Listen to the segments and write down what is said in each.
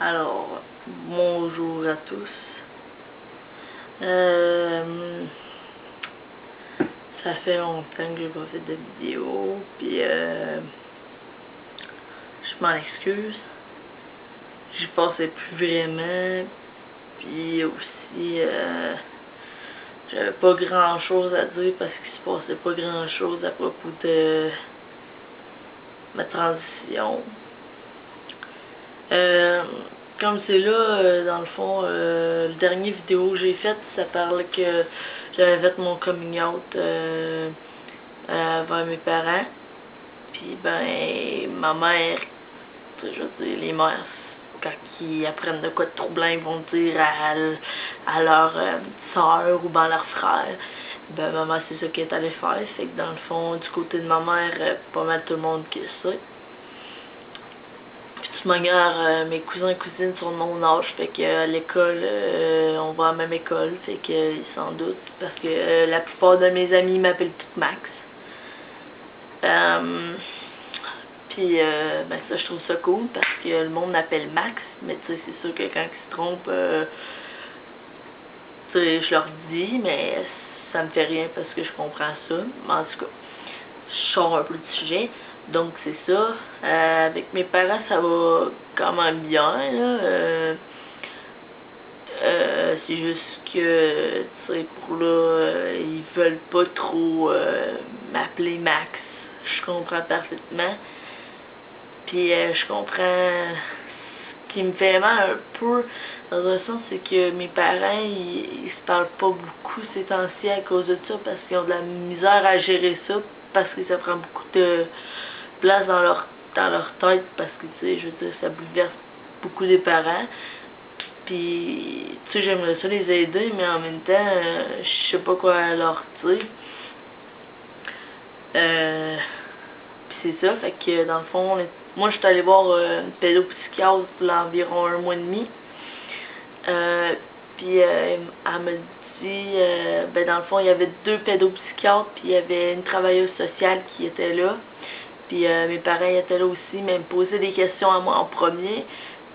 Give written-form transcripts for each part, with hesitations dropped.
Alors, bonjour à tous. Ça fait longtemps que j'ai pas fait de vidéo, puis je m'en excuse. J'y passais plus vraiment, puis aussi j'avais pas grand chose à dire parce qu'il se passait pas grand chose à propos de ma transition. Comme c'est là, dans le fond, le dernier vidéo que j'ai fait, ça parle que j'avais fait mon coming out vers mes parents. Puis ben, ma mère, je veux dire, les mères, quand ils apprennent de quoi de troublant, ils vont dire à leur soeur ou ben leur frère. Ben maman, c'est ça qu'elle est allée faire. C'est que dans le fond, du côté de ma mère, pas mal tout le monde qui sait. De toute manière, mes cousins et cousines sont de mon âge, fait qu'à l'école, on va à la même école, fait qu'ils s'en doutent, parce que la plupart de mes amis m'appellent tout Max. Puis, ben ça, je trouve ça cool, parce que le monde m'appelle Max, mais tu sais, c'est sûr que quand ils se trompent, tu sais, je leur dis, mais ça me fait rien parce que je comprends ça. Mais en tout cas, je sors un peu du sujet. Donc c'est ça. Avec mes parents, ça va quand même bien, là. C'est juste que, tu sais, pour là, ils veulent pas trop m'appeler Max. Je comprends parfaitement. Puis je comprends. Ce qui me fait mal un peu, dans un sens, c'est que mes parents, ils se parlent pas beaucoup ces temps-ci à cause de ça, parce qu'ils ont de la misère à gérer ça, parce que ça prend beaucoup de place dans leur tête, parce que, tu sais, je veux dire, ça bouleverse beaucoup des parents. Puis, tu sais, j'aimerais ça les aider, mais en même temps, je sais pas quoi leur dire. Puis c'est ça, fait que dans le fond, moi je suis allée voir une pédopsychiatre il y a environ 1 mois et demi. Puis elle me dit, ben dans le fond, il y avait 2 pédopsychiatres, puis il y avait une travailleuse sociale qui était là. Puis mes parents étaient là aussi, mais ils me posaient des questions à moi en premier.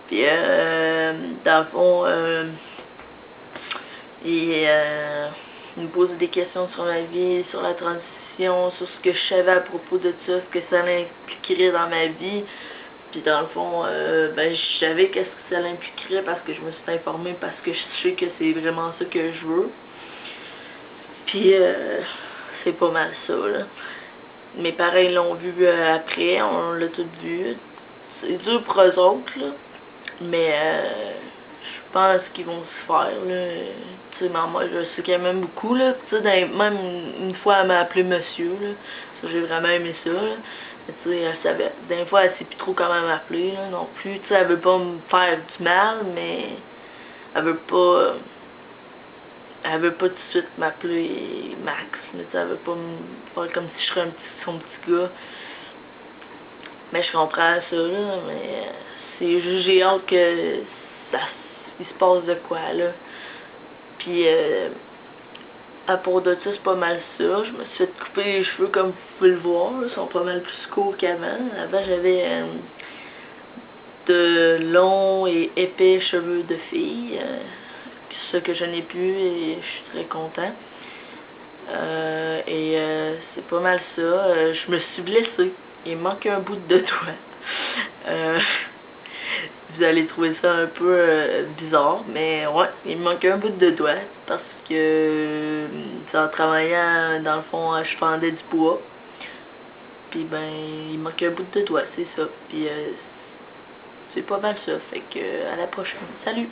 Puis dans le fond, ils me posaient des questions sur ma vie, sur la transition, sur ce que je savais à propos de ça, ce que ça impliquerait dans ma vie. Puis dans le fond, ben je savais qu'est-ce que ça impliquerait parce que je me suis informée, parce que je sais que c'est vraiment ça que je veux. Puis c'est pas mal ça, là. Mes parents l'ont vu après, on l'a tout vu. C'est dur pour eux autres, là. Mais je pense qu'ils vont se faire, là. Tu sais, maman, je sais qu'elle m'aime beaucoup, là. Tu sais, même une fois, elle m'a appelé monsieur, là. Ça, j'ai vraiment aimé ça, là. Mais tu sais, elle savait. Des fois, elle sait plus trop comment m'appeler, là, non plus. Tu sais, elle veut pas me faire du mal, mais elle veut pas... Elle veut pas tout de suite m'appeler Max, mais elle veut pas me faire comme si je serais son petit gars. Mais je comprends ça, là, mais c'est juste, j'ai hâte que il se passe de quoi, là. Puis, à part de ça, c'est pas mal ça. Je me suis fait couper les cheveux, comme vous pouvez le voir, là. Ils sont pas mal plus courts qu'avant. Avant, j'avais de longs et épais cheveux de fille. Ce que je n'ai plus et je suis très content. C'est pas mal ça. Je me suis blessée. Il me manque un bout de doigt. Vous allez trouver ça un peu bizarre, mais ouais, il me manque un bout de doigt parce que en travaillant, dans le fond, je fendais du bois. Puis ben, il me manque un bout de doigt, c'est ça. Puis c'est pas mal ça. Fait que à la prochaine. Salut!